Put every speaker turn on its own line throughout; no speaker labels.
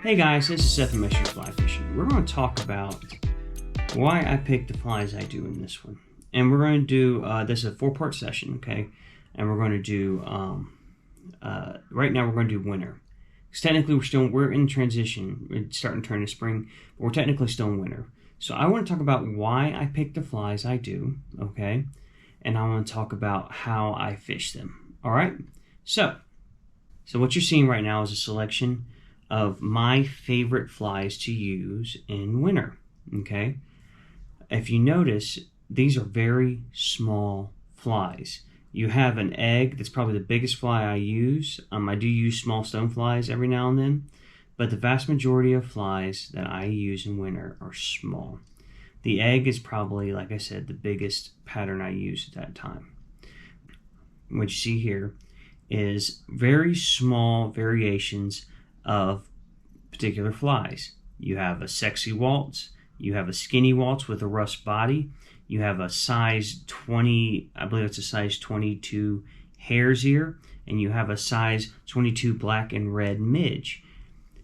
Hey guys, this is Seth from Mystery Fly Fishing. We're going to talk about why I pick the flies I do in this one. And we're going to do, this is a 4-part session, okay? And we're going to do, right now we're going to do winter. Because technically we're in transition. We're starting to turn to spring, but we're technically still in winter. So I want to talk about why I pick the flies I do, okay? And I want to talk about how I fish them, all right? So what you're seeing right now is a selection of my favorite flies to use in winter, okay? If you notice, these are very small flies. You have an egg that's probably the biggest fly I use. I do use small stone flies every now and then, but the vast majority of flies that I use in winter are small. The egg is probably, like I said, the biggest pattern I use at that time. What you see here is very small variations of particular flies. You have a sexy waltz, you have a skinny waltz with a rust body, you have a size 20, I believe it's a size 22 hare's ear, and you have a size 22 black and red midge.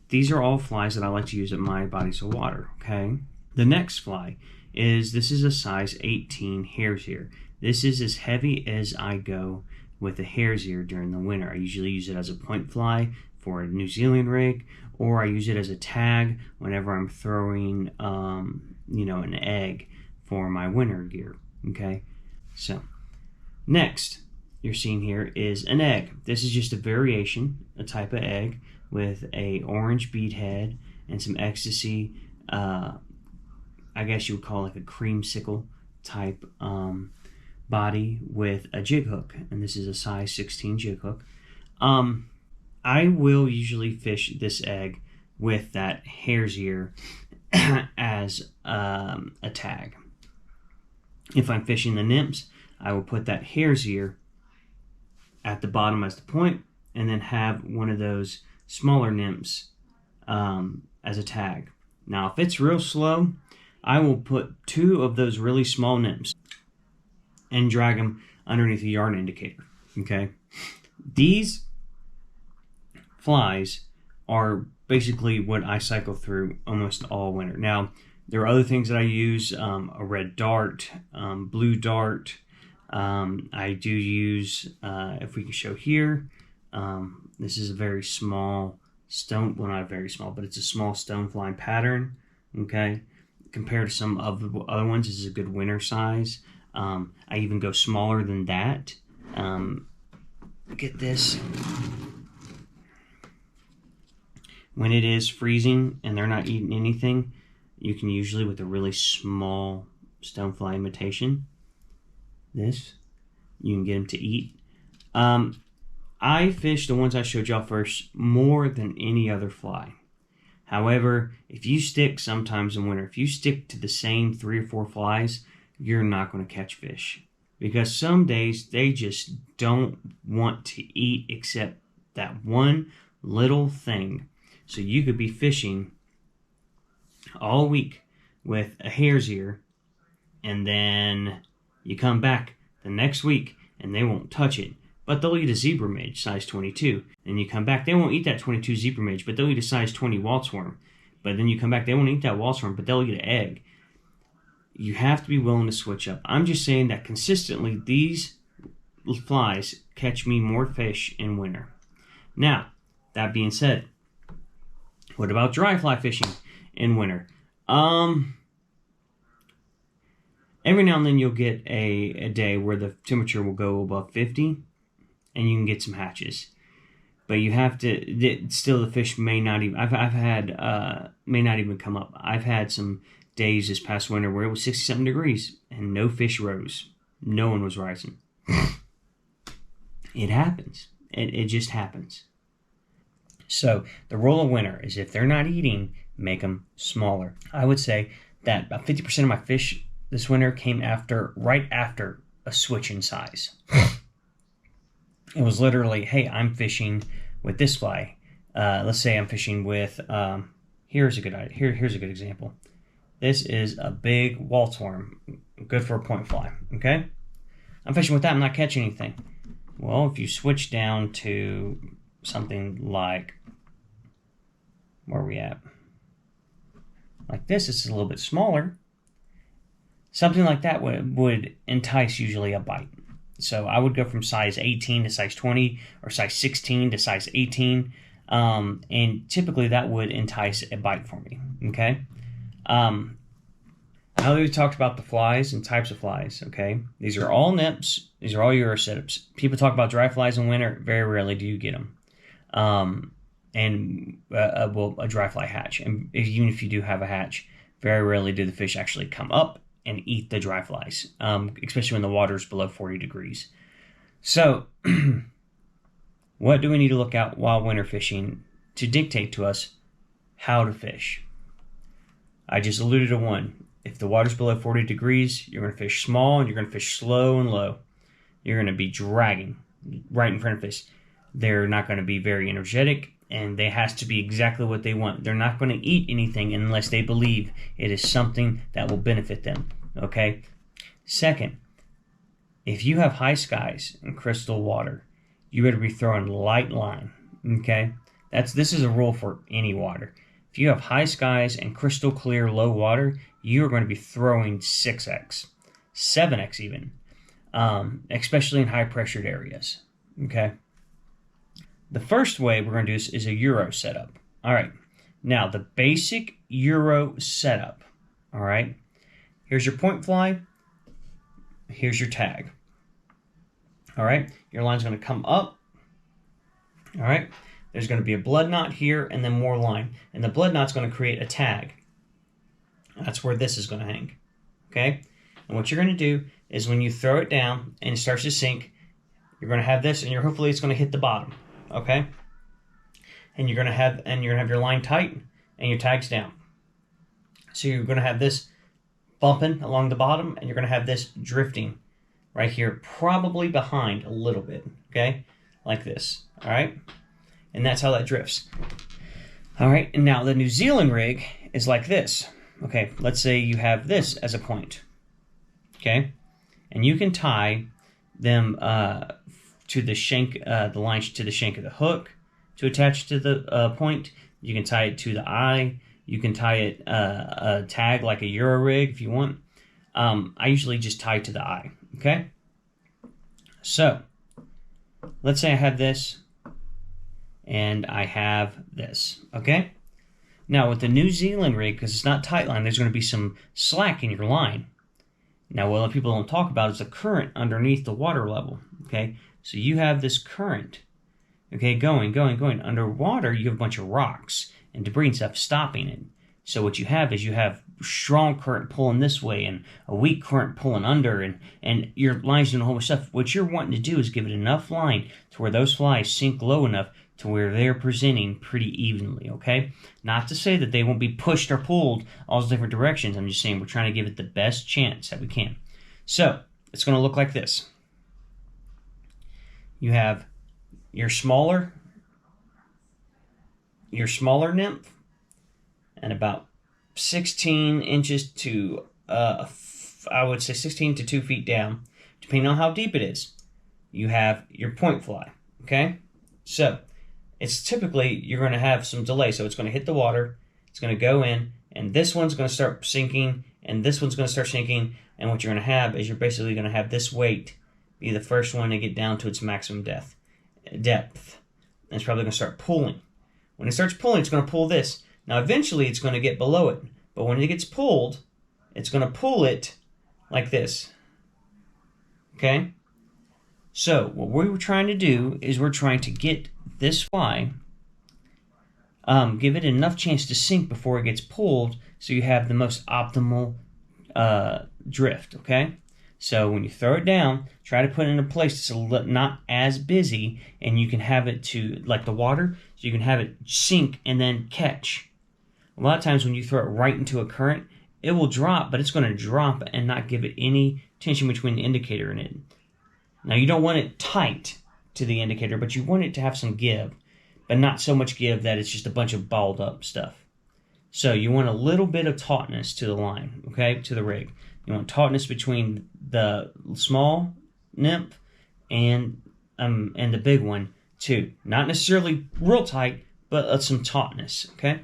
These are all flies that I like to use at my bodies of water, okay? The next fly is, this is a size 18 hare's ear. This is as heavy as I go with a hare's ear during the winter. I usually use it as a point fly for a New Zealand rig, or I use it as a tag whenever I'm throwing, an egg for my winter gear, okay? So, next you're seeing here is an egg. This is just a variation, a type of egg with a orange bead head and some ecstasy, I guess you would call like a creamsicle type body with a jig hook, and this is a size 16 jig hook. I will usually fish this egg with that hare's ear as a tag. If I'm fishing the nymphs, I will put that hare's ear at the bottom as the point, and then have one of those smaller nymphs as a tag. Now, if it's real slow, I will put 2 of those really small nymphs and drag them underneath a yarn indicator, okay? These flies are basically what I cycle through almost all winter. Now, there are other things that I use, a red dart, blue dart. I do use, if we can show here, this is a very small stone, well, not very small, but it's a small stone fly pattern, okay? Compared to some of the other ones, this is a good winter size. I even go smaller than that. Look at this. When it is freezing and they're not eating anything, you can usually, with a really small stonefly imitation, this, you can get them to eat. I fish the ones I showed y'all first more than any other fly. However, if you stick sometimes in winter, if you stick to the same 3 or 4 flies, you're not going to catch fish. Because some days they just don't want to eat except that one little thing. So you could be fishing all week with a hare's ear, and then you come back the next week and they won't touch it, but they'll eat a zebra midge size 22. And you come back, they won't eat that 22 zebra midge, but they'll eat a size 20 waltz worm. But then you come back, they won't eat that waltz worm, but they'll eat an egg. You have to be willing to switch up. I'm just saying that consistently these flies catch me more fish in winter. Now, that being said, what about dry fly fishing in winter? Every now and then you'll get a day where the temperature will go above 50 and you can get some hatches. But you have to, still the fish may not even, I've had, may not even come up. I've had some days this past winter where it was 60-something degrees and no fish rose. No one was rising. It happens. It just happens. So the rule of winter is if they're not eating, make them smaller. I would say that about 50% of my fish this winter came right after a switch in size. It was literally, hey, I'm fishing with this fly. Let's say I'm fishing with, here's a good example. This is a big waltz worm, good for a point fly, okay? I'm fishing with that, I'm not catching anything. Well, if you switch down to something like where are we at? Like this, it's a little bit smaller. Something like that would entice usually a bite. So I would go from size 18 to size 20 or size 16 to size 18. And typically that would entice a bite for me, okay? Now that we've talked about the flies and types of flies, okay? These are all nymphs. These are all Eurocetops. People talk about dry flies in winter. Very rarely do you get them. A dry fly hatch. And even if you do have a hatch, very rarely do the fish actually come up and eat the dry flies, especially when the water is below 40 degrees. So, what do we need to look out while winter fishing to dictate to us how to fish? I just alluded to one. If the water's below 40 degrees, you're going to fish small and you're going to fish slow and low. You're going to be dragging right in front of fish. They're not going to be very energetic, and they has to be exactly what they want. They're not going to eat anything unless they believe it is something that will benefit them, okay? Second, if you have high skies and crystal water, you better be throwing light line, okay? This is a rule for any water. If you have high skies and crystal clear low water, you are going to be throwing 6x, 7x even, especially in high pressured areas, okay? The first way we're going to do this is a Euro setup. All right, now the basic Euro setup, all right? Here's your point fly, here's your tag, all right? Your line's going to come up, all right? There's going to be a blood knot here and then more line. And the blood knot's going to create a tag. That's where this is going to hang, okay? And what you're going to do is when you throw it down and it starts to sink, you're going to have this, and hopefully it's going to hit the bottom, okay? And you're going to have your line tight and your tag's down. So you're going to have this bumping along the bottom, and you're going to have this drifting right here, probably behind a little bit, okay? Like this, all right? And that's how that drifts. All right, and now the New Zealand rig is like this. Okay, let's say you have this as a point, okay? And you can tie them to the shank, the line to the shank of the hook to attach to the point. You can tie it to the eye. You can tie it a tag like a Euro rig if you want. I usually just tie it to the eye, okay? So, let's say I have this, and I have this, okay? Now, with the New Zealand rig, because it's not tight line, there's going to be some slack in your line. Now, what people don't talk about is the current underneath the water level, okay? So you have this current, okay, going. Underwater, you have a bunch of rocks and debris and stuff stopping it. So what you have is you have strong current pulling this way and a weak current pulling under, and your line's doing a whole bunch of stuff. What you're wanting to do is give it enough line to where those flies sink low enough to where they're presenting pretty evenly, okay? Not to say that they won't be pushed or pulled all different directions. I'm just saying we're trying to give it the best chance that we can. So, it's going to look like this. You have your smaller nymph, and about 16 inches to, I would say 16 to 2 feet down, depending on how deep it is. You have your point fly, okay? So, it's typically, you're going to have some delay. So it's going to hit the water, it's going to go in, and this one's going to start sinking, and this one's going to start sinking, and what you're going to have is you're basically going to have this weight be the first one to get down to its maximum depth. And it's probably going to start pulling. When it starts pulling, it's going to pull this. Now, eventually, it's going to get below it, but when it gets pulled, it's going to pull it like this, okay? So, what we were trying to do is we're trying to get this fly, give it enough chance to sink before it gets pulled so you have the most optimal drift, okay? So when you throw it down, try to put it in a place that's not as busy, and you can have it to, like the water, so you can have it sink and then catch. A lot of times when you throw it right into a current, it will drop, but it's going to drop and not give it any tension between the indicator and it. Now, you don't want it tight to the indicator, but you want it to have some give, but not so much give that it's just a bunch of balled up stuff. So you want a little bit of tautness to the line, okay, to the rig. You want tautness between the small nymph and the big one too. Not necessarily real tight, but some tautness, okay?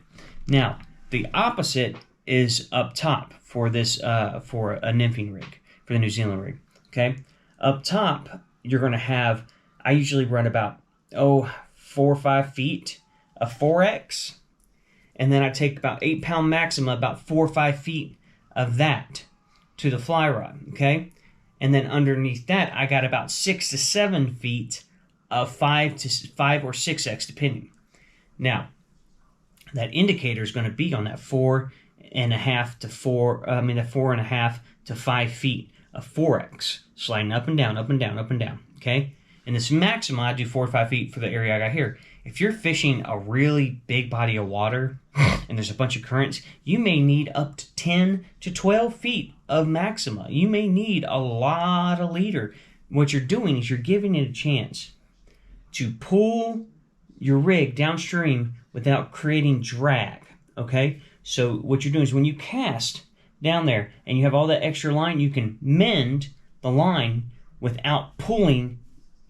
Now, the opposite is up top for this, for a nymphing rig, for the New Zealand rig, okay? Up top, you're going to have, I usually run about, 4 or 5 feet of 4X, and then I take about 8-pound Maxima, about 4 or 5 feet of that to the fly rod, okay? And then underneath that, I got about 6 to 7 feet of 5 or 6X, depending. Now, that indicator is going to be on that 4.5 to 5 feet of 4X, sliding up and down, up and down, up and down, okay? And this Maxima, I do 4 or 5 feet for the area I got here. If you're fishing a really big body of water and there's a bunch of currents, you may need up to 10 to 12 feet of Maxima. You may need a lot of leader. What you're doing is you're giving it a chance to pull your rig downstream without creating drag, okay? So what you're doing is when you cast down there and you have all that extra line, you can mend the line without pulling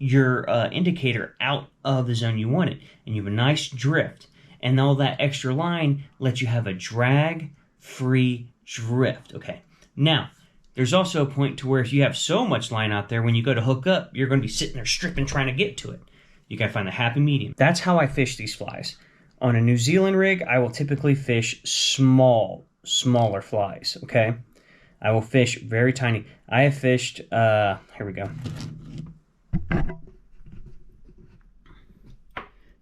your indicator out of the zone you want it. And you have a nice drift. And all that extra line lets you have a drag-free drift, okay? Now, there's also a point to where if you have so much line out there, when you go to hook up, you're going to be sitting there stripping trying to get to it. You got to find the happy medium. That's how I fish these flies. On a New Zealand rig, I will typically fish smaller flies, okay? I will fish very tiny. I have fished, here we go.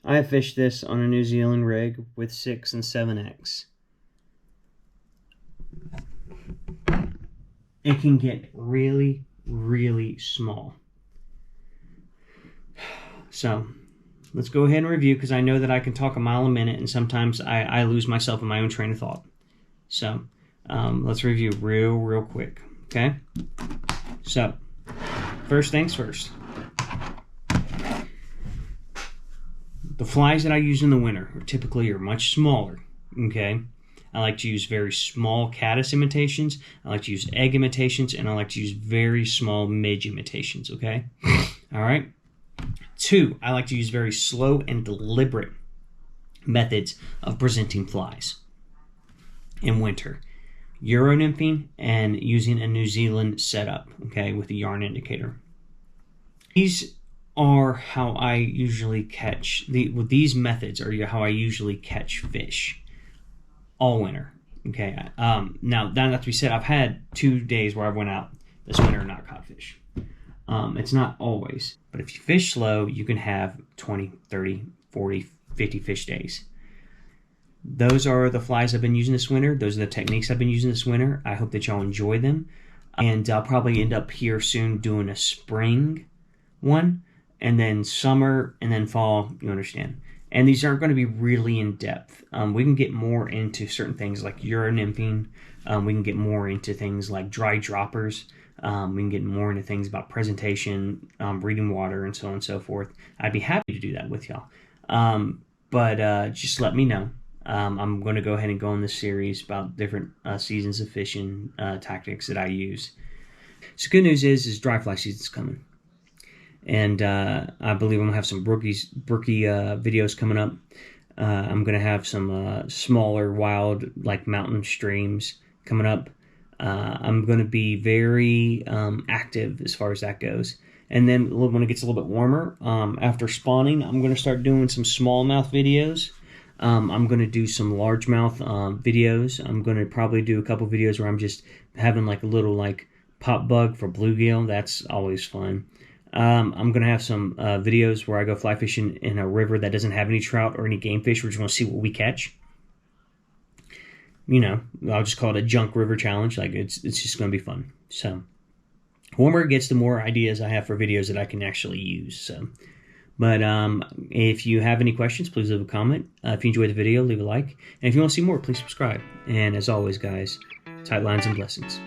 I have fished this on a New Zealand rig with 6 and 7X. It can get really, really small. So, let's go ahead and review, because I know that I can talk a mile a minute, and sometimes I lose myself in my own train of thought. So, let's review real quick, okay? So, first things first. The flies that I use in the winter are much smaller, okay? I like to use very small caddis imitations, I like to use egg imitations, and I like to use very small midge imitations, okay? All right? 2, I like to use very slow and deliberate methods of presenting flies in winter. Euro nymphing and using a New Zealand setup, okay, with a yarn indicator. These are how I usually catch, these methods are how I usually catch fish all winter, okay? Now, that not to be said, I've had 2 days where I went out this winter and not caught fish. It's not always, but if you fish slow, you can have 20, 30, 40, 50 fish days. Those are the flies I've been using this winter. Those are the techniques I've been using this winter. I hope that y'all enjoy them. And I'll probably end up here soon doing a spring one, and then summer, and then fall, you understand. And these aren't going to be really in-depth. We can get more into certain things like Euro nymphing. We can get more into things like dry droppers. We can get more into things about presentation, reading water, and so on and so forth. I'd be happy to do that with y'all. But just let me know. I'm going to go ahead and go on this series about different seasons of fishing tactics that I use. So good news is dry fly season's coming. And I believe I'm going to have some brookie videos coming up. I'm going to have some smaller, wild, like mountain streams coming up. I'm going to be very active as far as that goes. And then when it gets a little bit warmer, after spawning, I'm going to start doing some smallmouth videos. I'm going to do some largemouth videos. I'm going to probably do a couple videos where I'm just having like a little like pop bug for bluegill. That's always fun. I'm going to have some videos where I go fly fishing in a river that doesn't have any trout or any game fish. We're just going to see what we catch. You know, I'll just call it a junk river challenge. Like it's just going to be fun. So the warmer it gets, the more ideas I have for videos that I can actually use. So, but if you have any questions, please leave a comment. If you enjoyed the video, leave a like. And if you want to see more, please subscribe. And as always, guys, tight lines and blessings.